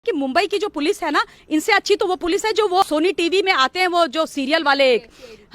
कि मुंबई की जो पुलिस है ना, इनसे अच्छी तो वो पुलिस है जो वो सोनी टीवी में आते हैं, वो जो सीरियल वाले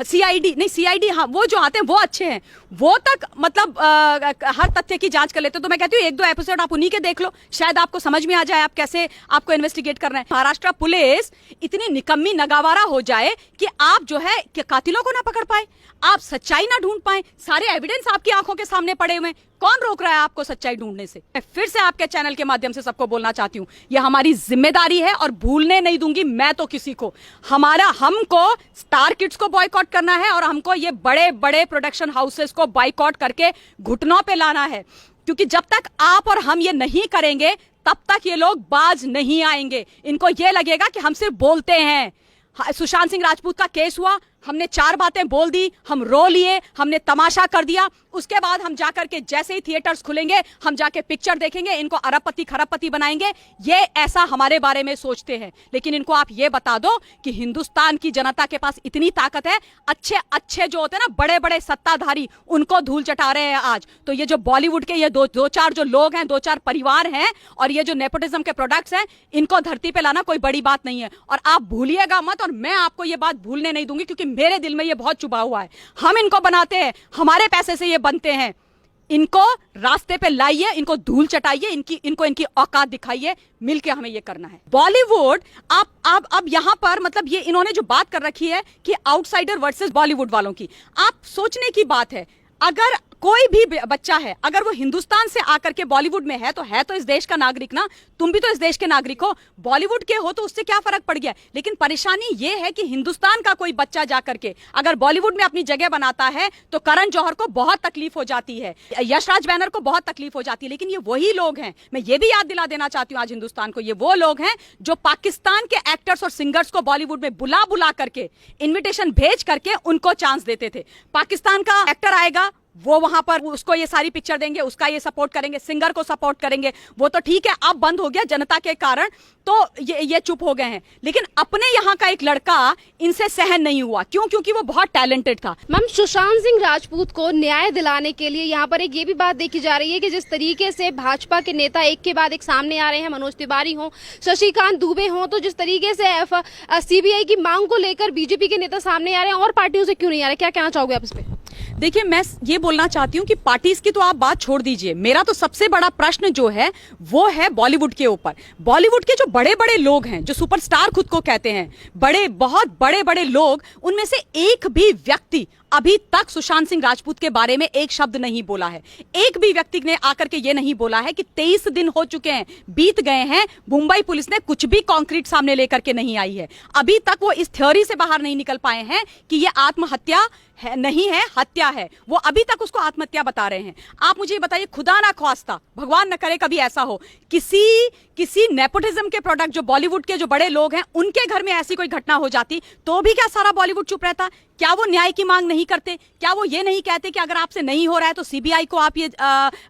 सीआईडी नहीं सीआईडी, हाँ वो जो आते हैं वो अच्छे हैं। वो तक मतलब हर तथ्य की जांच कर लेते हो। तो मैं कहती हूँ एक दो एपिसोड आप उन्हीं के देख लो, शायद आपको समझ में आ जाए आप कैसे आपको इन्वेस्टिगेट करना है। महाराष्ट्र पुलिस इतनी निकम्मी नगावारा हो जाए कि आप जो है कि कातिलों को ना पकड़ पाए, आप सच्चाई ना ढूंढ पाए, सारे एविडेंस आपकी आंखों के सामने पड़े हुए, कौन रोक रहा है आपको सच्चाई ढूंढने से। मैं फिर से आपके चैनल के माध्यम से सबको बोलना चाहती हूँ, यह हमारी जिम्मेदारी है और भूलने नहीं दूंगी मैं तो किसी को। हमको स्टार किड्स को बॉयकॉट करना है और हमको ये बड़े बड़े प्रोडक्शन हाउसेस को बॉयकॉट करके घुटनों पे लाना है, क्योंकि जब तक आप और हम ये नहीं करेंगे तब तक ये लोग बाज नहीं आएंगे। इनको ये लगेगा कि हम सिर्फ बोलते हैं। सुशांत सिंह राजपूत का केस हुआ, हमने 4 बातें बोल दी, हम रो लिए, हमने तमाशा कर दिया, उसके बाद हम जाकर के जैसे ही थिएटर्स खुलेंगे हम जाके पिक्चर देखेंगे, इनको अरबपति खरबपति बनाएंगे, ये ऐसा हमारे बारे में सोचते हैं। लेकिन इनको आप ये बता दो कि हिंदुस्तान की जनता के पास इतनी ताकत है, अच्छे अच्छे जो होते हैं ना बड़े बड़े सत्ताधारी, उनको धूल चटा रहे हैं आज। तो ये जो बॉलीवुड के ये दो चार जो लोग हैं, 2-4 परिवार हैं और ये जो नेपोटिज्म के प्रोडक्ट्स हैं, इनको धरती पे लाना कोई बड़ी बात नहीं है। और आप भूलिएगा मत, और मैं आपको ये बात भूलने नहीं दूंगी, क्योंकि मेरे दिल में ये बहुत चुभा हुआ है। हम इनको बनाते हैं, हमारे पैसे से ये बनते हैं। इनको रास्ते पे लाइए, इनको धूल चटाइए, इनको इनकी औकात दिखाइए, मिलके हमें ये करना है। बॉलीवुड आप अब यहां पर मतलब ये इन्होंने जो बात कर रखी है कि आउटसाइडर वर्सेस बॉलीवुड वालों की, आप सोचने की बात है। अगर कोई भी बच्चा है, अगर वो हिंदुस्तान से आकर के बॉलीवुड में है तो इस देश का नागरिक ना। तुम भी तो इस देश के नागरिक हो, बॉलीवुड के हो तो उससे क्या फर्क पड़ गया। लेकिन परेशानी ये है कि हिंदुस्तान का कोई बच्चा जाकर के अगर बॉलीवुड में अपनी जगह बनाता है तो करण जौहर को बहुत तकलीफ हो जाती है, यशराज बैनर को बहुत तकलीफ हो जाती है। लेकिन ये वही लोग हैं, मैं ये भी याद दिला देना चाहती हूँ आज हिंदुस्तान को, ये वो लोग हैं जो पाकिस्तान के एक्टर्स और सिंगर्स को बॉलीवुड में बुला करके, इन्विटेशन भेज करके उनको चांस देते थे। पाकिस्तान का एक्टर आएगा, वो वहां पर उसको ये सारी पिक्चर देंगे, उसका ये सपोर्ट करेंगे, सिंगर को सपोर्ट करेंगे। वो तो ठीक है, अब बंद हो गया जनता के कारण, तो ये चुप हो गए हैं। लेकिन अपने यहाँ का एक लड़का इनसे सहन नहीं हुआ, क्यों? क्योंकि वो बहुत टैलेंटेड था। मैम, सुशांत सिंह राजपूत को न्याय दिलाने के लिए यहाँ पर एक ये भी बात देखी जा रही है कि जिस तरीके से भाजपा के नेता एक के बाद एक सामने आ रहे हैं, मनोज तिवारी हो, शशिकांत दुबे हो, तो जिस तरीके से सीबीआई की मांग को लेकर बीजेपी के नेता सामने आ रहे हैं और पार्टियों से क्यों नहीं आ रहे, क्या कहना चाहोगे आप इस पे? देखिए, मैं ये बोलना चाहती हूँ कि पार्टीज की तो आप बात छोड़ दीजिए, मेरा तो सबसे बड़ा प्रश्न जो है वो है बॉलीवुड के ऊपर। बॉलीवुड के जो बड़े बड़े लोग हैं, जो सुपरस्टार खुद को कहते हैं, बहुत बड़े बड़े लोग, उनमें से एक भी व्यक्ति अभी तक सुशांत सिंह राजपूत के बारे में एक शब्द नहीं बोला है। एक भी व्यक्ति ने आकर के ये नहीं बोला है कि 23 दिन हो चुके हैं, बीत गए हैं, मुंबई पुलिस ने कुछ भी कॉन्क्रीट सामने लेकर के नहीं आई है। अभी तक वो इस थ्योरी से बाहर नहीं निकल पाए हैं कि ये आत्महत्या है, नहीं है, हत्या है। वो अभी तक उसको आत्महत्या बता रहे हैं। आप मुझे बताइए, खुदा ना ख्वास्ता, भगवान न करे कभी ऐसा हो, किसी नेपोटिज्म के प्रोडक्ट जो बॉलीवुड के जो बड़े लोग हैं उनके घर में ऐसी कोई घटना हो जाती तो भी क्या सारा बॉलीवुड चुप रहता? क्या वो न्याय की मांग नहीं करते? क्या वो ये नहीं कहते कि अगर आपसे नहीं हो रहा है तो सीबीआई को आप ये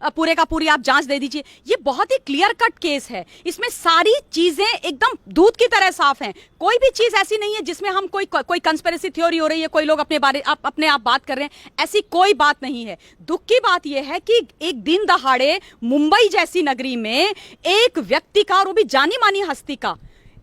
पूरे का पूरी आप जांच दे दीजिए? ये बहुत ही क्लियर कट केस है, इसमें सारी चीजें एकदम दूध की तरह साफ हैं। कोई भी चीज ऐसी नहीं है जिसमें हम कोई कंस्पिरेसी थ्योरी हो रही है, कोई लोग अपने आप बात कर रहे हैं, ऐसी कोई बात नहीं है। दुख की बात यह है कि एक दिन दहाड़े मुंबई जैसी नगरी में एक व्यक्ति का, और वो भी जानी मानी हस्ती का,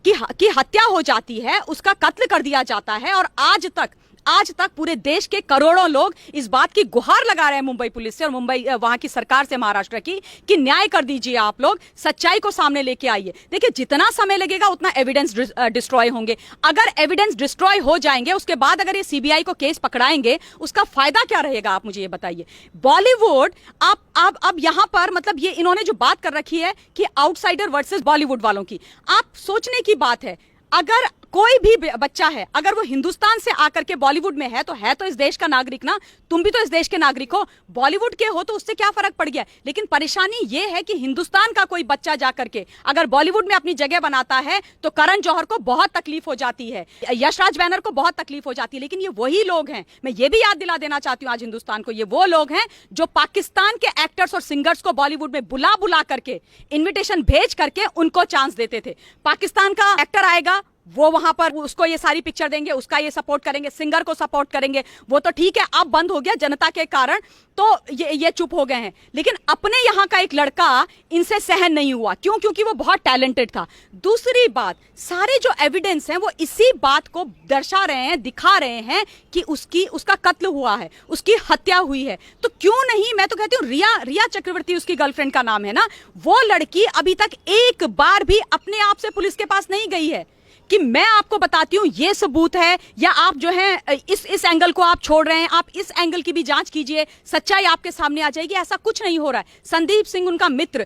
कि हत्या हो जाती है, उसका कत्ल कर दिया जाता है। और आज तक पूरे देश के करोड़ों लोग इस बात की गुहार लगा रहे हैं मुंबई पुलिस से और मुंबई वहां की सरकार से, महाराष्ट्र की, कि न्याय कर दीजिए, आप लोग सच्चाई को सामने लेके आइए। देखिए, जितना समय लगेगा उतना एविडेंस डिस्ट्रॉय होंगे। अगर एविडेंस डिस्ट्रॉय हो जाएंगे, उसके बाद अगर ये सीबीआई को केस पकड़ाएंगे, उसका फायदा क्या रहेगा? आप मुझे ये बताइए। बॉलीवुड अब यहां पर मतलब ये इन्होंने जो बात कर रखी है कि आउटसाइडर वर्सेस बॉलीवुड वालों की, आप सोचने की बात है। अगर कोई भी बच्चा है, अगर वो हिंदुस्तान से आकर के बॉलीवुड में है तो इस देश का नागरिक ना। तुम भी तो इस देश के नागरिक हो, बॉलीवुड के हो तो उससे क्या फर्क पड़ गया। लेकिन परेशानी ये है कि हिंदुस्तान का कोई बच्चा जाकर के अगर बॉलीवुड में अपनी जगह बनाता है तो करण जौहर को बहुत तकलीफ हो जाती है, यशराज बैनर को बहुत तकलीफ हो जाती है। लेकिन ये वही लोग हैं, मैं ये भी याद दिला देना चाहती हूँ आज हिंदुस्तान को, ये वो लोग हैं जो पाकिस्तान के एक्टर्स और सिंगर्स को बॉलीवुड में बुला करके, इन्विटेशन भेज करके उनको चांस देते थे। पाकिस्तान का एक्टर आएगा, वो वहां पर उसको ये सारी पिक्चर देंगे, उसका ये सपोर्ट करेंगे, सिंगर को सपोर्ट करेंगे, वो तो ठीक है, अब बंद हो गया जनता के कारण, तो ये चुप हो गए हैं। लेकिन अपने यहाँ का एक लड़का इनसे सहन नहीं हुआ, क्यों? क्योंकि वो बहुत टैलेंटेड था। दूसरी बात, सारे जो एविडेंस हैं वो इसी बात को दर्शा रहे हैं, दिखा रहे हैं कि उसका कत्ल हुआ है, उसकी हत्या हुई है। तो क्यों नहीं, मैं तो कहती हूँ रिया चक्रवर्ती उसकी गर्लफ्रेंड का नाम है ना, वो लड़की अभी तक एक बार भी अपने आप से पुलिस के पास नहीं गई है कि मैं आपको बताती हूं ये सबूत है, या आप जो है इस एंगल को आप छोड़ रहे हैं, आप इस एंगल की भी जांच कीजिए, सच्चाई आपके सामने आ जाएगी। ऐसा कुछ नहीं हो रहा है। संदीप सिंह उनका मित्र,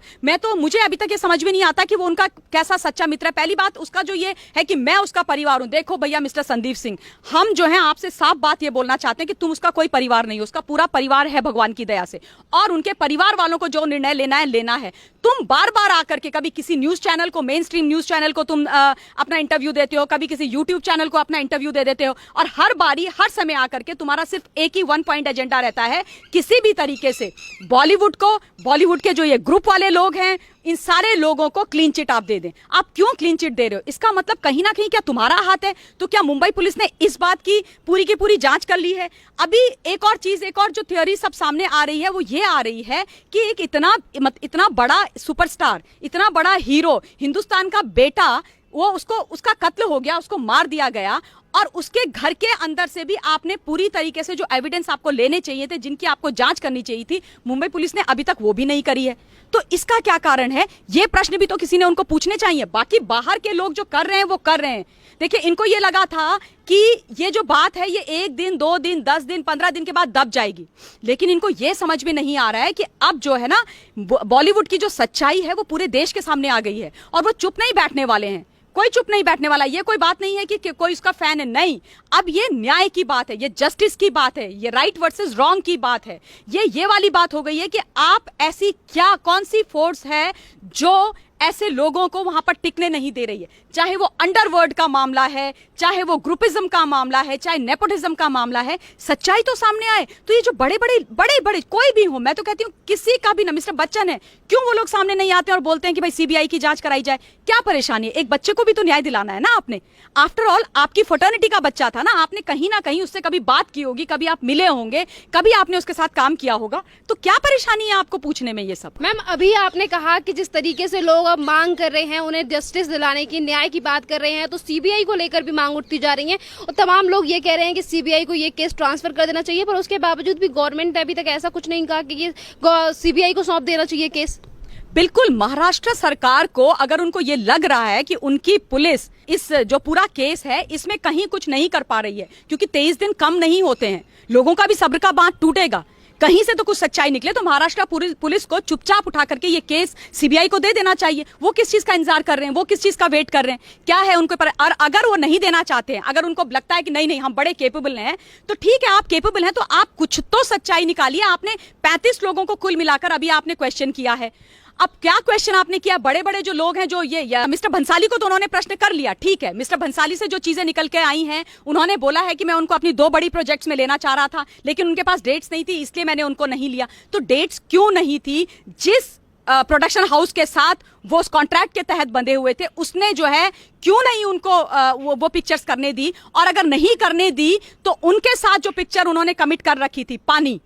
मुझे अभी तक ये समझ में नहीं आता कि वो उनका कैसा सच्चा मित्र है। पहली बात उसका जो ये है कि मैं उसका परिवार हूं। देखो भैया मिस्टर संदीप सिंह, हम जो है आपसे साफ बात ये बोलना चाहते हैं कि तुम उसका कोई परिवार नहीं हो, उसका पूरा परिवार है भगवान की दया से, और उनके परिवार वालों को जो निर्णय लेना है। तुम बार बार आकर के कभी किसी न्यूज चैनल को, मेन स्ट्रीम न्यूज चैनल को तुम अपना इंटरव्यू देते हो, कभी किसी यूट्यूब चैनल को अपना इंटरव्यू दे देते हो, और हर बारी हर समय आकर के तुम्हारा सिर्फ एक ही वन पॉइंट एजेंडा रहता है, किसी भी तरीके से बॉलीवुड के जो ये ग्रुप वाले लोग हैं, इन सारे लोगों को क्लीन चिट आप दे दें। आप क्यों क्लीन चिट दे रहे हो? इसका मतलब कहीं ना कहीं क्या तुम्हारा हाथ है? तो क्या मुंबई पुलिस ने इस बात की पूरी जांच कर ली है? अभी एक और जो थ्योरी सब सामने आ रही है वो ये आ रही है कि एक इतना बड़ा सुपरस्टार, इतना बड़ा हीरो, हिंदुस्तान का बेटा, वो उसका कत्ल हो गया, उसको मार दिया गया, और उसके घर के अंदर से भी आपने पूरी तरीके से जो एविडेंस आपको लेने चाहिए थे, जिनकी आपको जांच करनी चाहिए थी, मुंबई पुलिस ने अभी तक वो भी नहीं करी है। तो इसका क्या कारण है? ये प्रश्न भी तो किसी ने उनको पूछने चाहिए। बाकी बाहर के लोग जो कर रहे हैं वो कर रहे हैं। देखिए, इनको ये लगा था कि ये जो बात है ये 1 दिन 2 दिन 10 दिन 15 दिन के बाद दब जाएगी, लेकिन इनको ये समझ में नहीं आ रहा है कि अब जो है ना, बॉलीवुड की जो सच्चाई है वो पूरे देश के सामने आ गई है, और वो चुप नहीं बैठने वाले हैं। कोई चुप नहीं बैठने वाला। ये कोई बात नहीं है कि कोई उसका फैन है, नहीं। अब ये न्याय की बात है, ये जस्टिस की बात है, ये राइट वर्सेस रॉन्ग की बात है। ये वाली बात हो गई है कि आप ऐसी कौन सी फोर्स है जो ऐसे लोगों को वहां पर टिकने नहीं दे रही है। चाहे वो अंडरवर्ल्ड का मामला है, चाहे वो ग्रुपिज्म का मामला है, चाहे नेपोटिज्म का मामला है, सच्चाई तो सामने आए। तो ये जो बड़े कोई भी हो, मैं तो कहती हूँ किसी का भी ना, मिस्टर बच्चन है, क्यों वो लोग सामने नहीं आते और बोलते हैं कि भाई सीबीआई की जांच कराई जाए? क्या परेशानी है? एक बच्चे को भी तो न्याय दिलाना है ना आपने। आफ्टर ऑल आपकी फर्टर्निटी का बच्चा था ना, आपने कहीं ना कहीं उससे कभी बात की होगी, कभी आप मिले होंगे, कभी आपने उसके साथ काम किया होगा, तो क्या परेशानी है आपको पूछने में ये सब? मैम, अभी आपने कहा कि जिस तरीके से लोग अब मांग कर रहे हैं, उन्हें जस्टिस दिलाने की, न्याय की बात कर रहे हैं, तो सीबीआई को लेकर भी मांग उठती जा रही है, और तमाम लोग ये कह रहे हैं कि सीबीआई को ये केस ट्रांसफर कर देना चाहिए, पर उसके बावजूद भी गवर्नमेंट ने अभी तक ऐसा कुछ नहीं कहा कि ये सीबीआई को सौंप देना चाहिए केस। बिल्कुल, महाराष्ट्र सरकार को अगर उनको ये लग रहा है कि उनकी पुलिस इस जो पूरा केस है इसमें कहीं कुछ नहीं कर पा रही है, क्योंकि 23 दिन कम नहीं होते हैं, लोगों का भी सब्र का बांध टूटेगा, कहीं से तो कुछ सच्चाई निकले, तो महाराष्ट्र पुलिस को चुपचाप उठा करके ये केस सीबीआई को दे देना चाहिए। वो किस चीज का इंतजार कर रहे हैं? वो किस चीज का वेट कर रहे हैं? क्या है उनको पर? और अगर वो नहीं देना चाहते हैं, अगर उनको लगता है कि नहीं हम बड़े केपेबल हैं, तो ठीक है, आप केपेबल हैं तो आप कुछ तो सच्चाई निकालिए। आपने 35 लोगों को कुल मिलाकर अभी आपने क्वेश्चन किया है। अब क्या क्वेश्चन आपने किया? बड़े जो लोग हैं, जो ये मिस्टर भंसाली को तो उन्होंने प्रश्न कर लिया, ठीक है। मिस्टर भंसाली से जो चीजें निकल के आई हैं, उन्होंने बोला है कि मैं उनको अपनी 2 बड़ी प्रोजेक्ट्स में लेना चाह रहा था, लेकिन उनके पास डेट्स नहीं थी, इसलिए मैंने उनको नहीं लिया। तो डेट्स क्यों नहीं थी? जिस प्रोडक्शन हाउस के साथ वो उस कॉन्ट्रैक्ट के तहत बंधे हुए थे, उसने जो है क्यों नहीं उनको वो पिक्चर्स करने दी? और अगर नहीं करने दी तो उनके साथ जो पिक्चर उन्होंने कमिट कर रखी थी, पानी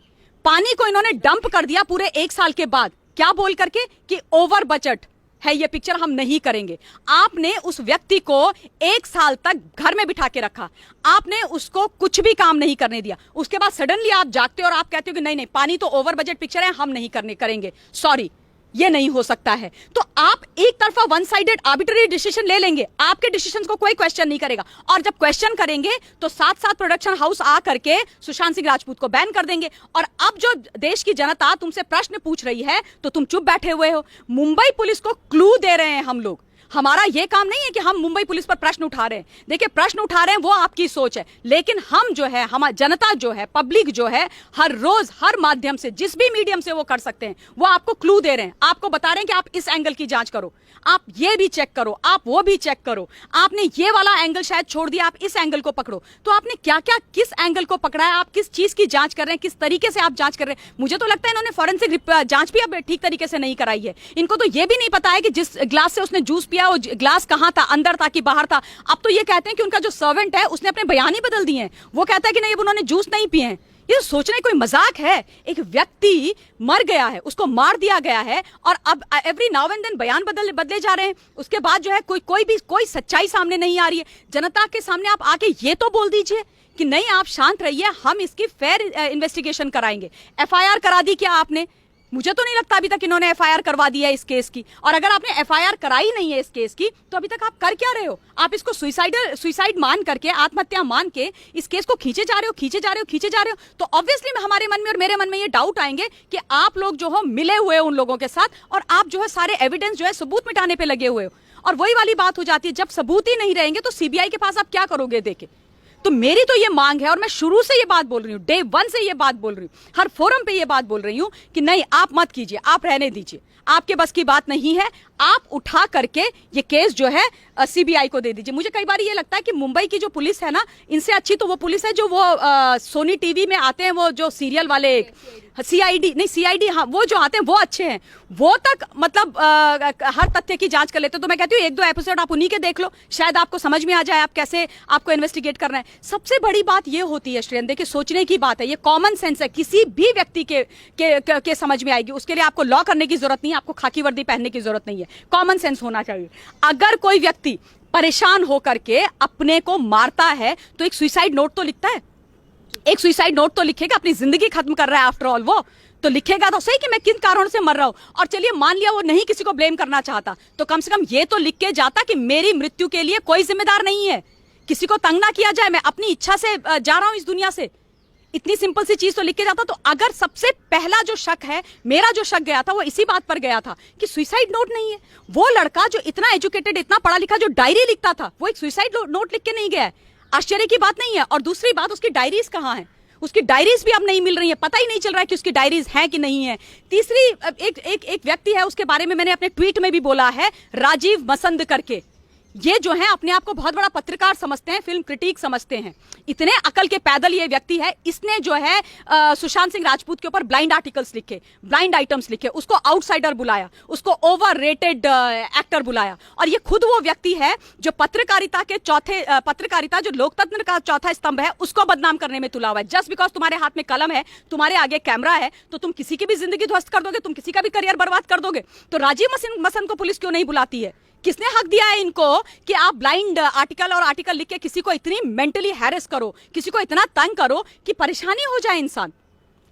को इन्होंने डंप कर दिया पूरे 1 साल के बाद, क्या बोल करके कि ओवर बजट है ये पिक्चर, हम नहीं करेंगे। आपने उस व्यक्ति को 1 साल तक घर में बिठा के रखा, आपने उसको कुछ भी काम नहीं करने दिया। उसके बाद सडनली आप जागते हो और आप कहते हो कि नहीं पानी तो ओवर बजट पिक्चर है, हम नहीं करेंगे। सॉरी, ये नहीं हो सकता है। तो आप एक तरफा वन साइडेड आर्बिट्ररी डिसीजन ले लेंगे, आपके डिसीजन को कोई क्वेश्चन नहीं करेगा, और जब क्वेश्चन करेंगे तो साथ प्रोडक्शन हाउस आ करके सुशांत सिंह राजपूत को बैन कर देंगे। और अब जो देश की जनता तुमसे प्रश्न पूछ रही है तो तुम चुप बैठे हुए हो। मुंबई पुलिस को क्लू दे रहे हैं हम लोग। हमारा यह काम नहीं है कि हम मुंबई पुलिस पर प्रश्न उठा रहे हैं। देखिए, प्रश्न उठा रहे हैं वो आपकी सोच है, लेकिन हम जो है, हमारी जनता जो है, पब्लिक जो है, हर रोज हर माध्यम से, जिस भी मीडियम से वो कर सकते हैं, वो आपको क्लू दे रहे हैं, आपको बता रहे हैं कि आप इस एंगल की जांच करो, आप ये भी चेक करो, आप वो भी चेक करो, आपने ये वाला एंगल शायद छोड़ दिया, आप इस एंगल को पकड़ो। तो आपने क्या किस एंगल को पकड़ा है? आप किस चीज की जांच कर रहे हैं? किस तरीके से आप जांच कर रहे हैं? मुझे तो लगता है इन्होंने फॉरेंसिक जांच भी अब ठीक तरीके से नहीं कराई है। इनको तो ये भी नहीं पता है कि जिस ग्लास से उसने जूस पिया गया वो ग्लास कहाँ था, अंदर था कि बाहर था। अब तो ये कहते हैं कि उनका जो सर्वेंट है उसने अपने बयान ही बदल दिए हैं। वो कहता है कि नहीं, उन्होंने जूस नहीं पिए हैं। ये सोचने कोई मजाक है? एक व्यक्ति मर गया है, उसको मार दिया गया है, और अब एवरी नाउ एंड देन बयान बदले जा रहे हैं। उसके बाद जो है कोई सच्चाई सामने नहीं आ रही है। जनता के सामने आप आके ये तो बोल दीजिए कि नहीं, आप शांत रहिए, हम इसकी फेयर इन्वेस्टिगेशन कराएंगे। एफआईआर करा दी क्या आपने? मुझे तो नहीं लगता अभी तक इन्होंने एफआईआर करवा दी है इस केस की। और अगर आपने एफआईआर कराई नहीं है इस केस की, तो अभी तक आप कर क्या रहे हो? आप इसको सुसाइड मान करके, आत्महत्या मान के इस केस को खींचे जा रहे हो। तो ऑब्वियसली हमारे मन में और मेरे मन में ये डाउट आएंगे कि आप लोग जो हो मिले हुए हो उन लोगों के साथ, और आप जो है सारे एविडेंस जो है सबूत मिटाने पे लगे हुए हो। और वही वाली बात हो जाती है, जब सबूत ही नहीं रहेंगे तो सीबीआई के पास आप क्या करोगे देके? तो मेरी तो ये मांग है, और मैं शुरू से ये बात बोल रही हूँ, डे 1 से ये बात बोल रही हूँ, हर फोरम पे ये बात बोल रही हूँ कि नहीं, आप मत कीजिए, आप रहने दीजिए, आपके बस की बात नहीं है। आप उठा करके ये केस जो है सीबीआई को दे दीजिए। मुझे कई बार ये लगता है कि मुंबई की जो पुलिस है ना, इनसे अच्छी तो वो पुलिस है जो वो सोनी टीवी में आते हैं, वो जो सीरियल वाले सीआईडी, हाँ, वो जो आते हैं वो अच्छे हैं। वो तक मतलब हर तथ्य की जांच कर लेते हैं। तो मैं कहती हूँ 1-2 एपिसोड आप उन्हीं के देख लो, शायद आपको समझ में आ जाए आप कैसे आपको इन्वेस्टिगेट करना है। सबसे बड़ी बात ये होती है श्रेयन, देखिए सोचने की बात है, ये कॉमन सेंस है, किसी भी व्यक्ति के समझ में आएगी। उसके लिए आपको लॉ करने की जरूरत नहीं है, आपको खाकी वर्दी पहनने की जरूरत नहीं है, कॉमन सेंस होना चाहिए। अगर कोई व्यक्ति परेशान होकर के अपने को मारता है तो एक सुसाइड नोट तो लिखता है, एक सुसाइड नोट तो लिखेगा, अपनी जिंदगी खत्म कर रहा है आफ्टर ऑल, वो तो लिखेगा तो सही कि मैं किन कारणों से मर रहा हूं। और चलिए मान लिया वो नहीं किसी को ब्लेम करना चाहता, तो कम से कम ये तो लिख के जाता कि मेरी मृत्यु के लिए कोई जिम्मेदार नहीं है, किसी को तंग ना किया जाए, मैं अपनी इच्छा से जा रहा हूं इस दुनिया से। इतनी सिंपल सी चीज तो लिख के जाता। तो अगर सबसे पहला जो शक है, मेरा जो शक गया था वो इसी बात पर गया था कि सुसाइड नोट नहीं है। वो लड़का जो इतना एजुकेटेड, इतना पढ़ा लिखा, जो डायरी लिखता था, वो एक सुसाइड नोट लिख के नहीं गया है। आश्चर्य की बात नहीं है। और दूसरी बात, उसकी डायरीज कहाँ है? उसकी डायरीज भी अब नहीं मिल रही है, पता ही नहीं चल रहा है कि उसकी डायरीज हैं कि नहीं है। तीसरी एक व्यक्ति है, उसके बारे में मैंने अपने ट्वीट में भी बोला है, राजीव मसंद करके। ये जो है अपने आप को बहुत बड़ा पत्रकार समझते हैं, फिल्म क्रिटिक समझते हैं, इतने अकल के पैदल ये व्यक्ति है। इसने जो है सुशांत सिंह राजपूत के ऊपर ब्लाइंड आर्टिकल्स लिखे, ब्लाइंड आइटम्स लिखे, उसको आउटसाइडर बुलाया, उसको ओवररेटेड एक्टर बुलाया। और ये खुद वो व्यक्ति है जो पत्रकारिता जो लोकतंत्र का चौथा स्तंभ है, उसको बदनाम करने में तुला हुआ है। जस्ट बिकॉज तुम्हारे हाथ में कलम है, तुम्हारे आगे कैमरा है, तो तुम किसी की भी जिंदगी ध्वस्त कर दोगे, तुम किसी का भी करियर बर्बाद कर दोगे। तो राजीव मसंद को पुलिस क्यों नहीं बुलाती है? किसने हक दिया है इनको कि आप ब्लाइंड आर्टिकल लिख के किसी को इतनी मेंटली हैरेस करो, किसी को इतना तंग करो कि परेशानी हो जाए इंसान?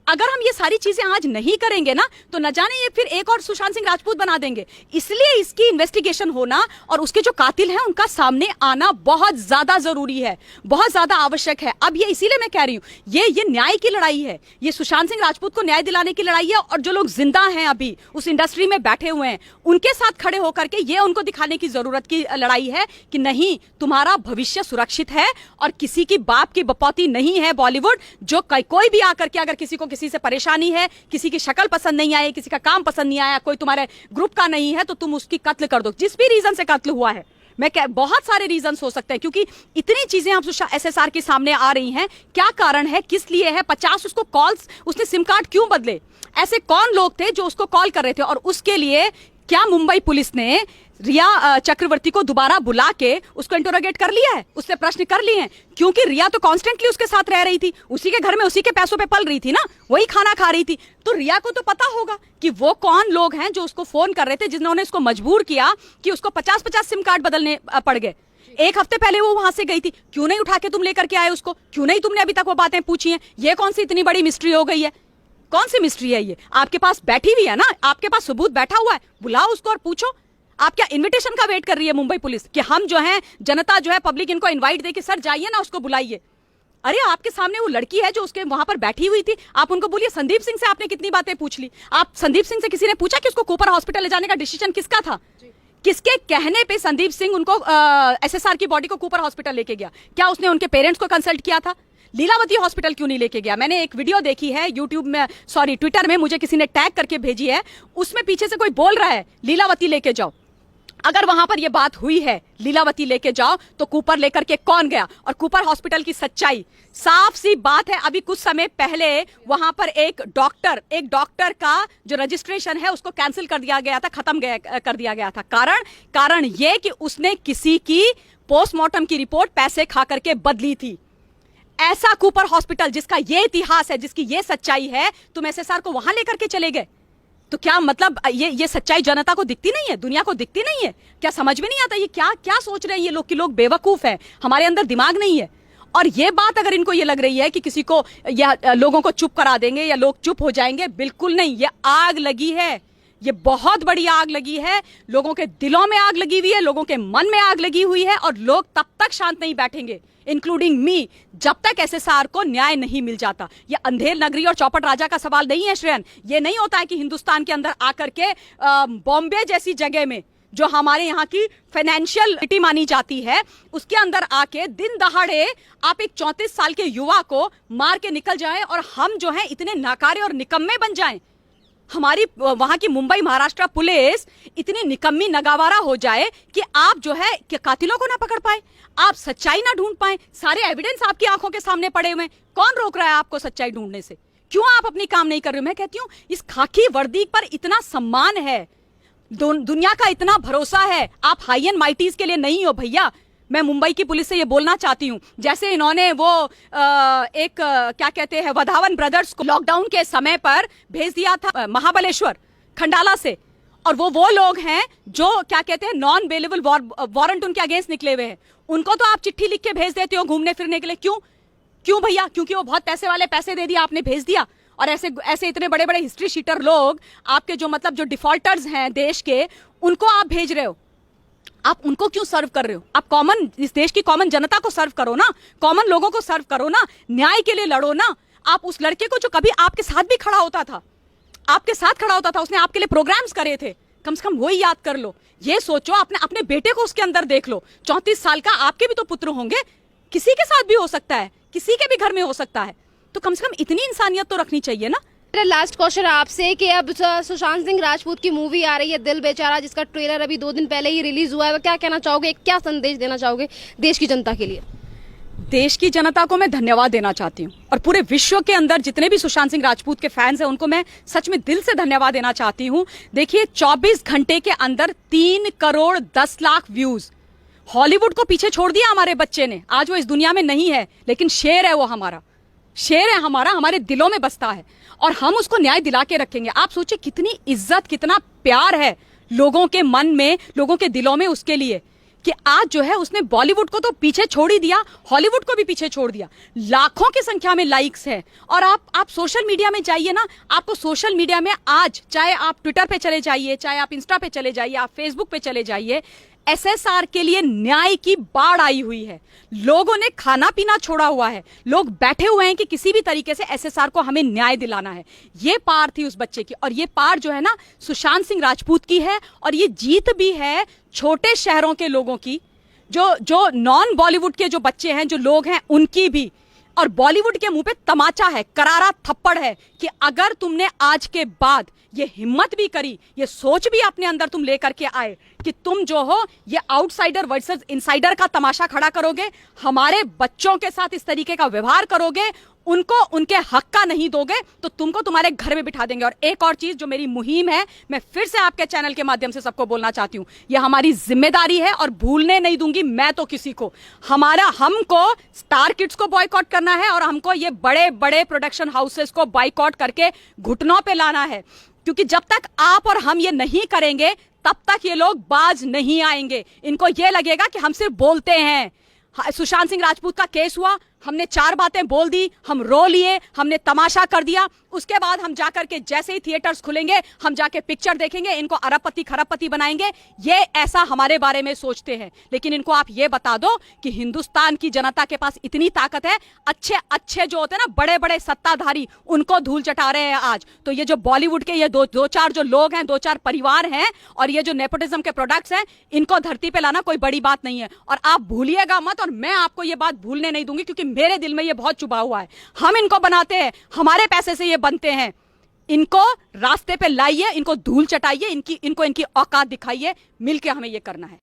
अगर हम ये सारी चीजें आज नहीं करेंगे ना, तो न जाने ये फिर एक और सुशांत सिंह राजपूत बना देंगे। इसलिए इसकी इन्वेस्टिगेशन होना और उसके जो कातिल हैं उनका सामने आना बहुत ज्यादा जरूरी है, बहुत ज्यादा आवश्यक है। अब ये इसीलिए मैं कह रही हूं, ये न्याय की लड़ाई है, ये सुशांत सिंह राजपूत को न्याय दिलाने की लड़ाई है। और जो लोग जिंदा हैं अभी उस इंडस्ट्री में बैठे हुए हैं, उनके साथ खड़े होकर के ये उनको दिखाने की जरूरत की लड़ाई है कि नहीं, तुम्हारा भविष्य सुरक्षित है और किसी की बाप की बपौती नहीं है बॉलीवुड। जो कोई भी आकर के अगर किसी को किसी से परेशानी है, किसी की शक्ल पसंद नहीं आई, किसी का काम पसंद नहीं आया, कोई तुम्हारे ग्रुप का नहीं है, तो तुम उसकी कत्ल कर दो, जिस भी रीजन से कत्ल हुआ है। बहुत सारे रीजंस हो सकते हैं, क्योंकि इतनी चीजें अब एसएसआर के सामने आ रही हैं। क्या कारण है, किस लिए है? 50 उसको कॉल्स, उसने सिम कार्ड क्यों बदले? ऐसे कौन लोग थे जो उसको कॉल कर रहे थे? और उसके लिए क्या मुंबई पुलिस ने रिया चक्रवर्ती को दोबारा बुला के उसको इंटरोगेट कर लिया है, उससे प्रश्न कर लिए हैं? क्योंकि रिया तो कॉन्स्टेंटली उसके साथ रह रही थी, उसी के घर में उसी के पैसों पे पल रही थी ना, वही खाना खा रही थी। तो रिया को तो पता होगा कि वो कौन लोग हैं जो उसको फोन कर रहे थे, जिन्होंने उसको मजबूर किया कि उसको 50-50 सिम कार्ड बदलने पड़ गए। एक हफ्ते पहले वो वहां से गई थी, क्यों नहीं उठा के तुम लेकर के आए उसको? क्यों नहीं तुमने अभी तक वो बातें पूछी हैं? ये कौन सी इतनी बड़ी मिस्ट्री हो गई है? कौन सी मिस्ट्री है ये? आपके पास बैठी हुई है ना, आपके पास सबूत बैठा हुआ है, बुलाओ उसको और पूछो। आप क्या इनविटेशन का वेट कर रही है मुंबई पुलिस कि हम जो है, जनता जो है, पब्लिक इनको इनवाइट दे के सर जाइए ना, उसको बुलाइए? अरे आपके सामने वो लड़की है जो उसके वहां पर बैठी हुई थी, आप उनको बोलिए संदीप सिंह से आपने कितनी बातें पूछ ली? आप संदीप सिंह से किसी ने पूछा कि उसको कूपर हॉस्पिटल ले जाने का डिसीजन किसका था? किसके कहने पे संदीप सिंह उनको एसएसआर की बॉडी को कूपर हॉस्पिटल लेके गया? क्या उसने उनके पेरेंट्स को कंसल्ट किया था? लीलावती हॉस्पिटल क्यों नहीं लेके गया? मैंने एक वीडियो देखी है ट्विटर में, मुझे किसी ने टैग करके भेजी है, उसमें पीछे से कोई बोल रहा है लीलावती लेके जाओ। अगर वहां पर यह बात हुई है लीलावती लेके जाओ, तो कूपर लेकर के कौन गया? और कूपर हॉस्पिटल की सच्चाई साफ सी बात है, अभी कुछ समय पहले वहां पर एक डॉक्टर का जो रजिस्ट्रेशन है उसको कैंसिल कर दिया गया था, कर दिया गया था। कारण यह कि उसने किसी की पोस्टमार्टम की रिपोर्ट पैसे खा करके बदली थी। ऐसा कूपर हॉस्पिटल जिसका ये इतिहास है, जिसकी ये सच्चाई है, तुम एसएसआर को वहां लेकर के चले गए। तो क्या मतलब ये सच्चाई जनता को दिखती नहीं है, दुनिया को दिखती नहीं है? क्या समझ में नहीं आता ये क्या सोच रहे हैं ये लोग कि लोग बेवकूफ हैं, हमारे अंदर दिमाग नहीं है? और ये बात अगर इनको ये लग रही है कि किसी को या लोगों को चुप करा देंगे या लोग चुप हो जाएंगे, बिल्कुल नहीं। ये आग लगी है, ये बहुत बड़ी आग लगी है, लोगों के दिलों में आग लगी हुई है, लोगों के मन में आग लगी हुई है, और लोग तब तक शांत नहीं बैठेंगे, इंक्लूडिंग मी, जब तक एसएसआर को न्याय नहीं मिल जाता। ये अंधेर नगरी और चौपट राजा का सवाल नहीं है श्रेयन। ये नहीं होता है कि हिंदुस्तान के अंदर आकर के बॉम्बे जैसी जगह में, जो हमारे यहाँ की फाइनेंशियल सिटी मानी जाती है, उसके अंदर आके दिन दहाड़े आप एक 34 साल के युवा को मार के निकल जाएं और हम जो है इतने नाकारे और निकम्मे बन जाएं। हमारी वहां की मुंबई महाराष्ट्र पुलिस इतनी निकम्मी नगावारा हो जाए कि आप जो है कि कातिलों को ना पकड़ पाए, आप सच्चाई ना ढूंढ पाए। सारे एविडेंस आपकी आंखों के सामने पड़े हुए हैं, कौन रोक रहा है आपको सच्चाई ढूंढने से? क्यों आप अपनी काम नहीं कर रहे हो? मैं कहती हूँ इस खाकी वर्दी पर इतना सम्मान है, दुनिया का इतना भरोसा है, आप हाई एंड माइटीज के लिए नहीं हो भैया। मैं मुंबई की पुलिस से ये बोलना चाहती हूँ, जैसे इन्होंने वो क्या कहते हैं, वधावन ब्रदर्स को लॉकडाउन के समय पर भेज दिया था महाबलेश्वर खंडाला से, और वो लोग हैं जो क्या कहते हैं नॉन बेलेबल वारंट उनके अगेंस्ट निकले हुए हैं, उनको तो आप चिट्ठी लिख के भेज देते हो घूमने फिरने के लिए। क्यों भैया? क्योंकि वो बहुत पैसे वाले, पैसे दे दिया, आपने भेज दिया। और ऐसे इतने बड़े बड़े हिस्ट्री शीटर लोग, आपके जो मतलब जो डिफॉल्टर्स हैं देश के, उनको आप भेज रहे हो। आप उनको क्यों सर्व कर रहे हो? आप इस देश की कॉमन जनता को सर्व करो ना, कॉमन लोगों को सर्व करो ना, न्याय के लिए लड़ो ना। आप उस लड़के को जो कभी आपके साथ भी खड़ा होता था, उसने आपके लिए प्रोग्राम्स करे थे, कम से कम वही याद कर लो। ये सोचो, अपने बेटे को उसके अंदर देख लो। 34 साल का, आपके भी तो पुत्र होंगे, किसी के साथ भी हो सकता है, किसी के भी घर में हो सकता है, तो कम से कम इतनी इंसानियत तो रखनी चाहिए ना। मेरा लास्ट क्वेश्चन आपसे कि अब सुशांत सिंह राजपूत की मूवी आ रही है दिल बेचारा, जिसका ट्रेलर अभी 2 दिन पहले ही रिलीज हुआ है, क्या कहना चाहोगे, क्या संदेश देना चाहोगे देश की जनता के लिए? देश की जनता को मैं धन्यवाद देना चाहती हूँ, और पूरे विश्व के अंदर जितने भी सुशांत सिंह राजपूत के फैंस हैं उनको मैं सच में दिल से धन्यवाद देना चाहती हूँ। देखिए 24 घंटे के अंदर 3 करोड़ 10 लाख व्यूज, हॉलीवुड को पीछे छोड़ दिया हमारे बच्चे ने। आज वो इस दुनिया में नहीं है, लेकिन शेर है, वो हमारा शेर है, हमारे दिलों में बसता है, और हम उसको न्याय दिला के रखेंगे। आप सोचिए कितनी इज्जत, कितना प्यार है लोगों के मन में, लोगों के दिलों में उसके लिए, कि आज जो है उसने बॉलीवुड को तो पीछे छोड़ ही दिया, हॉलीवुड को भी पीछे छोड़ दिया। लाखों की संख्या में लाइक्स है। और आप सोशल मीडिया में जाइए ना, आपको सोशल मीडिया में आज, चाहे आप ट्विटर पे चले जाइए, चाहे आप इंस्टा पे चले जाइए, आप फेसबुक पे चले जाइए, एसएसआर के लिए न्याय की बाढ़ आई हुई है। लोगों ने खाना पीना छोड़ा हुआ है, लोग बैठे हुए हैं कि किसी भी तरीके से एसएसआर को हमें न्याय दिलाना है। ये पार थी उस बच्चे की, और ये पार जो है ना सुशांत सिंह राजपूत की है, और ये जीत भी है छोटे शहरों के लोगों की, जो नॉन बॉलीवुड के जो बच्चे हैं, जो लोग हैं, उनकी भी। और बॉलीवुड के मुंह पे तमाचा है, करारा थप्पड़ है कि अगर तुमने आज के बाद ये हिम्मत भी करी, ये सोच भी अपने अंदर तुम लेकर के आए कि तुम जो हो ये आउटसाइडर वर्सेस इनसाइडर का तमाशा खड़ा करोगे, हमारे बच्चों के साथ इस तरीके का व्यवहार करोगे, उनको उनके हक का नहीं दोगे, तो तुमको तुम्हारे घर में बिठा देंगे। और एक और चीज जो मेरी मुहिम है, मैं फिर से आपके चैनल के माध्यम से सबको बोलना चाहती हूँ, ये हमारी जिम्मेदारी है और भूलने नहीं दूंगी मैं तो किसी को। हमको स्टार किड्स को बॉयकॉट करना है, और हमको ये बड़े बड़े प्रोडक्शन हाउसेस को बॉयकॉट करके घुटनों पे लाना है, क्योंकि जब तक आप और हम ये नहीं करेंगे तब तक ये लोग बाज नहीं आएंगे। इनको ये लगेगा कि हम सिर्फ बोलते हैं। सुशांत सिंह राजपूत का केस हुआ, हमने 4 बातें बोल दी, हम रो लिए, हमने तमाशा कर दिया, उसके बाद हम जाकर के जैसे ही थिएटर्स खुलेंगे हम जाके पिक्चर देखेंगे, इनको अरबपति खरबपति बनाएंगे, ये ऐसा हमारे बारे में सोचते हैं। लेकिन इनको आप ये बता दो कि हिंदुस्तान की जनता के पास इतनी ताकत है, अच्छे अच्छे जो होते हैं ना बड़े बड़े सत्ताधारी, उनको धूल चटा रहे हैं आज। तो ये जो बॉलीवुड के ये दो चार जो लोग हैं, 2-4 परिवार हैं, और ये जो नेपोटिज्म के प्रोडक्ट्स हैं, इनको धरती पे लाना कोई बड़ी बात नहीं है। और आप भूलिएगा मत, और मैं आपको ये बात भूलने नहीं दूंगी, क्योंकि मेरे दिल में ये बहुत चुभा हुआ है। हम इनको बनाते हैं, हमारे पैसे से ये बनते हैं, इनको रास्ते पे लाइए, इनको धूल चटाइए, इनको इनकी औकात दिखाइए, मिलके हमें ये करना है।